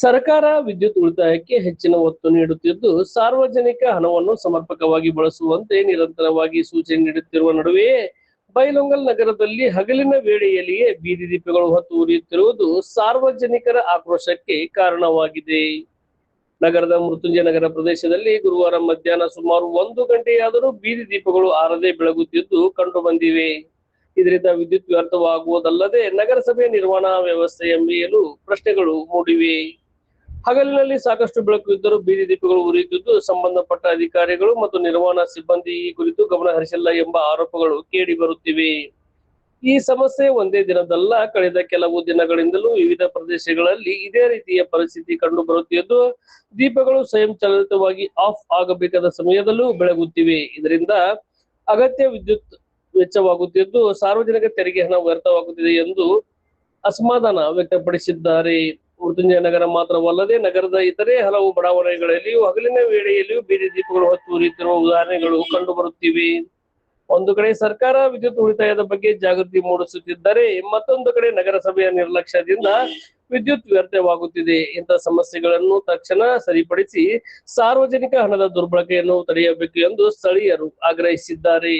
ಸರ್ಕಾರ ವಿದ್ಯುತ್ ಉಳಿತಾಯಕ್ಕೆ ಹೆಚ್ಚಿನ ಒತ್ತು ನೀಡುತ್ತಿದ್ದು, ಸಾರ್ವಜನಿಕ ಹಣವನ್ನು ಸಮರ್ಪಕವಾಗಿ ಬಳಸುವಂತೆ ನಿರಂತರವಾಗಿ ಸೂಚನೆ ನೀಡುತ್ತಿರುವ ನಡುವೆಯೇ ಬೈಲಹೊಂಗಲ ನಗರದಲ್ಲಿ ಹಗಲಿನ ವೇಳೆಯಲ್ಲಿಯೇ ಬೀದಿ ದೀಪಗಳು ಹೊತ್ತು ಉರಿಯುತ್ತಿರುವುದು ಸಾರ್ವಜನಿಕರ ಆಕ್ರೋಶಕ್ಕೆ ಕಾರಣವಾಗಿದೆ. ನಗರದ ಮೃತ್ಯುಂಜಯ ನಗರ ಪ್ರದೇಶದಲ್ಲಿ ಗುರುವಾರ ಮಧ್ಯಾಹ್ನ ಸುಮಾರು 1 ಗಂಟೆಯಾದರೂ ಬೀದಿ ದೀಪಗಳು ಆರದೆ ಬೆಳಗುತ್ತಿದ್ದು ಕಂಡುಬಂದಿವೆ. ಇದರಿಂದ ವಿದ್ಯುತ್ ವ್ಯರ್ಥವಾಗುವುದಲ್ಲದೆ ನಗರಸಭೆ ನಿರ್ವಹಣಾ ವ್ಯವಸ್ಥೆಯ ಮೇಲೂ ಪ್ರಶ್ನೆಗಳು ಮೂಡಿವೆ. ಹಗಲಿನಲ್ಲಿ ಸಾಕಷ್ಟು ಬೆಳಕು ಇದ್ದರೂ ಬೀದಿ ದೀಪಗಳು ಉರಿಯುತ್ತಿದ್ದು, ಸಂಬಂಧಪಟ್ಟ ಅಧಿಕಾರಿಗಳು ಮತ್ತು ನಿರ್ವಹಣಾ ಸಿಬ್ಬಂದಿ ಈ ಕುರಿತು ಗಮನ ಹರಿಸಿಲ್ಲ ಎಂಬ ಆರೋಪಗಳು ಕೇಳಿ ಬರುತ್ತಿವೆ. ಈ ಸಮಸ್ಯೆ ಒಂದೇ ದಿನದಲ್ಲ, ಕಳೆದ ಕೆಲವು ದಿನಗಳಿಂದಲೂ ವಿವಿಧ ಪ್ರದೇಶಗಳಲ್ಲಿ ಇದೇ ರೀತಿಯ ಪರಿಸ್ಥಿತಿ ಕಂಡು ಬರುತ್ತಿದ್ದು, ದೀಪಗಳು ಸ್ವಯಂಚಾಲಿತವಾಗಿ ಆಫ್ ಆಗಬೇಕಾದ ಸಮಯದಲ್ಲೂ ಬೆಳಗುತ್ತಿವೆ. ಇದರಿಂದ ಅಗತ್ಯ ವಿದ್ಯುತ್ ವೆಚ್ಚವಾಗುತ್ತಿದ್ದು, ಸಾರ್ವಜನಿಕ ತೆರಿಗೆ ಹಣ ವ್ಯರ್ಥವಾಗುತ್ತಿದೆ ಎಂದು ಅಸಮಾಧಾನ ವ್ಯಕ್ತಪಡಿಸಿದ್ದಾರೆ. ಮೃತ್ಯುಂಜಯ ನಗರ ಮಾತ್ರವಲ್ಲದೆ ನಗರದ ಇತರೆ ಹಲವು ಬಡಾವಣೆಗಳಲ್ಲಿಯೂ ಹಗಲಿನ ವೇಳೆಯಲ್ಲಿಯೂ ಬೀದಿ ದೀಪಗಳು ಹೊತ್ತು ಉರಿಯುತ್ತಿರುವ ಉದಾಹರಣೆಗಳು ಕಂಡು ಬರುತ್ತಿವೆ. ಒಂದು ಕಡೆ ಸರ್ಕಾರ ವಿದ್ಯುತ್ ಉಳಿತಾಯದ ಬಗ್ಗೆ ಜಾಗೃತಿ ಮೂಡಿಸುತ್ತಿದ್ದರೆ, ಮತ್ತೊಂದು ಕಡೆ ನಗರಸಭೆಯ ನಿರ್ಲಕ್ಷ್ಯದಿಂದ ವಿದ್ಯುತ್ ವ್ಯರ್ಥವಾಗುತ್ತಿದೆ. ಇಂಥ ಸಮಸ್ಯೆಗಳನ್ನು ತಕ್ಷಣ ಸರಿಪಡಿಸಿ ಸಾರ್ವಜನಿಕ ಹಣದ ದುರ್ಬಳಕೆಯನ್ನು ತಡೆಯಬೇಕು ಎಂದು ಸ್ಥಳೀಯರು ಆಗ್ರಹಿಸಿದ್ದಾರೆ.